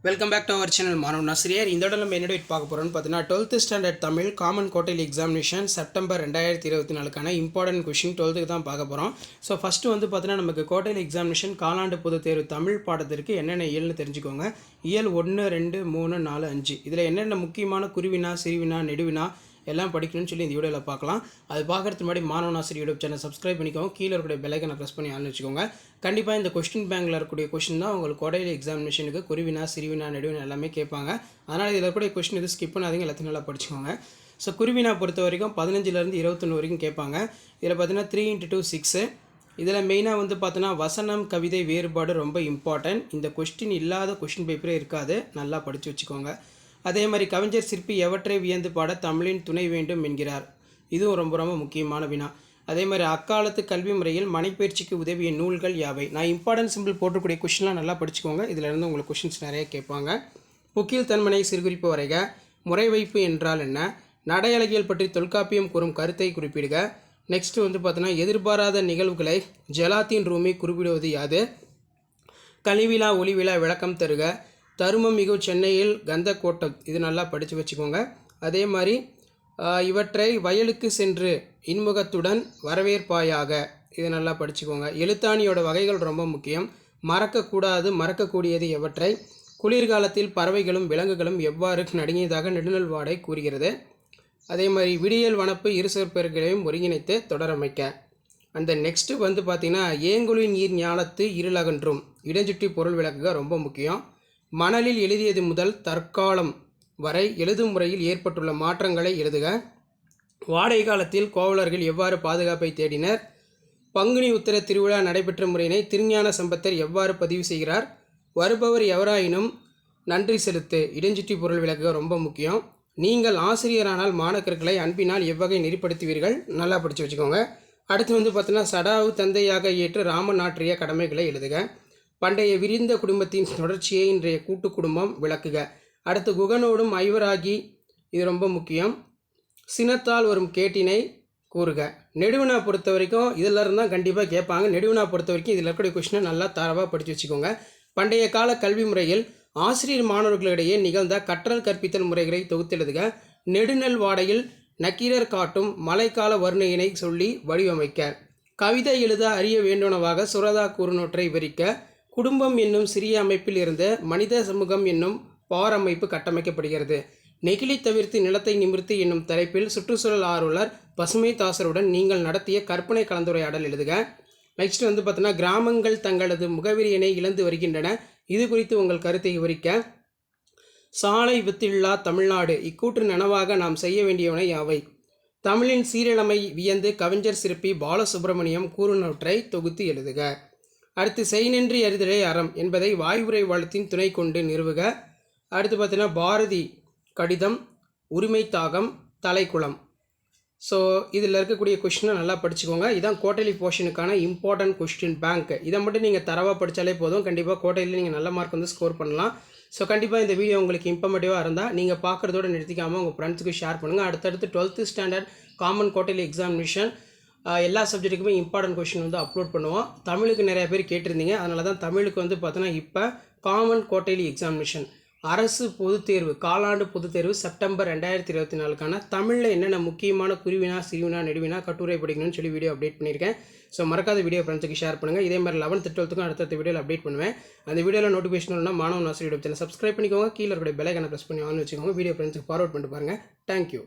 Welcome back to our channel மாணவன் ஆசிரியர். இந்த இடம் நம்ம என்ன பார்க்க போகிறோம்னு பார்த்தீங்கன்னா 12th standard Tamil common quarterly examination September 2024க்கான இம்பார்ட்டன்ட் கொஷின் 12th தான் பார்க்க போகிறோம். ஸோ ஃபஸ்ட்டு வந்து பார்த்தீங்கன்னா நமக்கு குவார்ட்டர்லி எக்ஸாமினேஷன் காலாண்டு பொதுத் தேர்வு தமிழ் பாடத்திற்கு என்னென்ன இயல்னு தெரிஞ்சுக்கோங்க. இயல் 1, 2, 3, 4, 5 இதில் என்னென்ன முக்கியமான குருவினா சிறுவினா நெடுவினா எல்லாம் படிக்கணும்னு சொல்லி இந்த வீடியோவில் பார்க்கலாம். அது பார்க்குறதுக்கு முன்னாடி மாணவன் ஆசிரியர் யூடியூப் சேனல் சப்ஸ்கிரைப் பண்ணிக்கோங்க. கீழே இருக்கக்கூடிய பெல்லைக்கனை ப்ரெஸ் பண்ணி ஆன் வச்சுக்கோங்க. கண்டிப்பாக இந்த கொஸ்டின் பேங்கில் இருக்கக்கூடிய கொஸ்டின் தான் உங்களுக்கு குவார்ட்டர்லி எக்ஸாமினேஷனுக்கு குருவினா சிறுவினா நெடுவினா எல்லாமே கேட்பாங்க. அதனால் இதில் இருக்கக்கூடிய கொஸ்டின் எதுவும் ஸ்கிப் பண்ணாதீங்க, எல்லாத்தையும் நல்லா படிச்சுக்கோங்க. ஸோ குருவினா பொறுத்த வரைக்கும் 15லேருந்து 21 வரைக்கும் கேட்பாங்க. இதில் பார்த்தீங்கன்னா 3 × 2 6. இதில் மெயினாக வந்து பார்த்தோன்னா வசனம் கவிதை வேறுபாடு ரொம்ப இம்பார்ட்டன்ட். இந்த கொஸ்டின் இல்லாத கொஸ்டின் பேப்பரே இருக்காது, நல்லா படித்து வச்சுக்கோங்க. அதே மாதிரி கவிஞர் சிற்பி எவற்றை வியந்து பாட தமிழின் துணை வேண்டும் என்கிறார், இதுவும் ரொம்ப ரொம்ப முக்கியமான வினா. அதே மாதிரி அக்காலத்து கல்வி முறையில் மனைப்பயிற்சிக்கு உதவிய நூல்கள் யாவை. நான் இம்பார்ட்டன்ட் சிம்பிள் போட்டக்கூடிய கொஷின்லாம் நல்லா படிச்சுக்கோங்க. இதில் இருந்து உங்களுக்கு கொஷின்ஸ் நிறைய கேட்பாங்க. முக்கில் தன்மனை சிறுகுறிப்பு வரைக, முறை வைப்பு என்றால் என்ன, நடை அழகியல் பற்றி தொல்காப்பியம் கூறும் கருத்தை குறிப்பிடுக. நெக்ஸ்ட் வந்து பார்த்தோன்னா எதிர்பாராத நிகழ்வுகளை ஜலாத்தீன் ரூமி குறிப்பிடுவது யாது, கழிவிழா ஒளிவிழா விளக்கம் தருக, தருமம் மிகு சென்னையில் கந்த கோட்டம், இது நல்லா படித்து வச்சுக்கோங்க. அதே மாதிரி இவற்றை வயலுக்கு சென்று இன்முகத்துடன் வரவேற்பாயாக, இது நல்லா படிச்சுக்கோங்க. எழுத்தாணியோட வகைகள் ரொம்ப முக்கியம். மறக்கக்கூடாது மறக்கக்கூடியது எவற்றை, குளிர்காலத்தில் பறவைகளும் விலங்குகளும் எவ்வாறு நடுங்கியதாக நெடுநல் வாடை கூறுகிறது. அதே மாதிரி விடியல் வனப்பு இரு சொற்பெயர்களையும் ஒருங்கிணைத்து தொடரமைக்க. அந்த நெக்ஸ்ட்டு வந்து பார்த்திங்கன்னா ஏங்குழி நீர் ஞானத்து இருளகன்றும் இடஞ்சுட்டி பொருள் விளக்குக ரொம்ப முக்கியம். மணலில் எழுதியது முதல் தற்காலம் வரை எழுதும் முறையில் ஏற்பட்டுள்ள மாற்றங்களை எழுதுக. வாடகை காலத்தில் கோவலர்கள் எவ்வாறு பாதுகாப்பை தேடினர். பங்குனி உத்திர திருவிழா நடைபெற்ற முறையினை திருஞான சம்பத்தர் எவ்வாறு பதிவு செய்கிறார். வருபவர் எவராயினும் நன்றி செலுத்து, இடஞ்சுட்டி பொருள் விளக்குக ரொம்ப முக்கியம். நீங்கள் ஆசிரியரானால் மாணக்கர்களை அன்பினால் எவ்வகை நெறிப்படுத்துவீர்கள், நல்லா படித்து வச்சுக்கோங்க. அடுத்து வந்து பார்த்தீங்கன்னா சடாவு தந்தையாக ஏற்று ராமன் ஆற்றிய கடமைகளை எழுதுக. பண்டைய விரிந்த குடும்பத்தின் தொடர்ச்சியை இன்றைய கூட்டு குடும்பம் விளக்குக. அடுத்து குகனோடும் ஐவராகி, இது ரொம்ப முக்கியம். சினத்தால் வரும் கேட்டினை கூறுக. நெடுவினா பொறுத்த வரைக்கும் இதில் இருந்தால் கண்டிப்பாக கேட்பாங்க. நெடுவினா பொறுத்த வரைக்கும் இதில் இருக்கக்கூடிய கொஸ்டினை நல்லா தரவாக படித்து வச்சுக்கோங்க. பண்டைய கால கல்வி முறையில் ஆசிரியர் மாணவர்களிடையே நிகழ்ந்த கற்றல் கற்பித்தல் முறைகளை தொகுத்தெழுதுக. நெடுநெல் வாடையில் நக்கீரர் காட்டும் மழைக்கால வர்ணையினை சொல்லி வடிவமைக்க. கவிதை எழுத அறிய வேண்டுனவாக சுரதா கூறுநொற்றை விவரிக்க. குடும்பம் என்னும் சிறிய அமைப்பில் இருந்து மனித சமூகம் என்னும் பாரமைப்பு கட்டமைக்கப்படுகிறது. நெகிழி தவிர்த்து நிலத்தை நிமிர்த்து என்னும் தலைப்பில் சுற்றுச்சூழல் ஆர்வலர் பசுமை தாசருடன் நீங்கள் நடத்திய கற்பனை கலந்துரையாடல் எழுதுக. நெக்ஸ்ட் வந்து பார்த்தீங்கன்னா கிராமங்கள் தங்களது முகவரியினை இழந்து வருகின்றன, இது குறித்து உங்கள் கருத்தை விவரிக்க. சாலை வித்தில்லா தமிழ்நாடு இக்கூற்று நனவாக நாம் செய்ய வேண்டியவனை யாவை. தமிழின் சீரழமை வியந்து கவிஞர் சிற்பி பாலசுப்ரமணியம் கூறுநவற்றை தொகுத்து எழுதுக. அடுத்து செய்நின்றி அறிதலே அறம் என்பதை வாய்வுரை வளத்தின் துணை கொண்டு நிறுவுக. அடுத்து பார்த்தீங்கன்னா பாரதி கடிதம், உரிமை தாகம், தலைக்குளம். ஸோ இதில் இருக்கக்கூடிய கொஷினை நல்லா படிச்சுக்கோங்க. இதான் குவார்ட்டர்லி போர்ஷனுக்கான இம்பார்ட்டன்ட் கொஸ்டின் பேங்க். இதை மட்டும் நீங்கள் தரவாக படித்தாலே போதும், கண்டிப்பாக குவார்ட்டர்லியில் நீங்கள் நல்ல மார்க் வந்து ஸ்கோர் பண்ணலாம். ஸோ கண்டிப்பாக இந்த வீடியோ உங்களுக்கு இன்ஃபர்மேட்டிவாக இருந்தால் நீங்கள் பார்க்குறதோடு நிறுத்திக்காமல் உங்கள் ஃப்ரெண்ட்ஸுக்கு ஷேர் பண்ணுங்கள். அடுத்தடுத்து 12th standard common quarterly examination எல்லா சப்ஜெக்ட்டுக்குமே இம்பார்ட்டன்ட் கொஷின் வந்து அப்லோட் பண்ணுவோம். தமிழுக்கு நிறைய பேர் கேட்டிருந்தீங்க, அதனால தான் தமிழுக்கு வந்து பார்த்தோன்னா இப்போ காமன் குவார்ட்டர்லி எக்ஸாமினேஷன் அரசு பொதுத் தேர்வு காலாண்டு பொதுத் தேர்வு செப்டம்பர் 2024க்கான தமிழில் என்னென்ன முக்கியமான குருவினா சிறுவினா நெடுவினா கட்டுரை படிக்கணும்னு சொல்லி வீடியோ அப்டேட் பண்ணியிருக்கேன். ஸோ மறக்காத வீடியோ ஃப்ரெண்ட்ஸுக்கு ஷேர் பண்ணுங்கள். இதே மாதிரி 11th 12th அடுத்த வீடியோவில் அப்டேட் பண்ணுவேன். அந்த வீடியோவில் நோட்டிஃபிகேஷன் இல்லைனா மாணவன் ஆசிரியர் யூடியூப் சேனல் சப்ஸ்கிரைப் பண்ணிக்கோங்க. கீழே இருக்கிற பெல்லைக்கனை ப்ரெஸ் பண்ணி ஆன் வச்சுக்கோங்க. வீடியோ ஃப்ரெண்ட்ஸுக்கு ஃபார்வர்ட் பண்ணிட்டு பாருங்கள். தேங்க்யூ.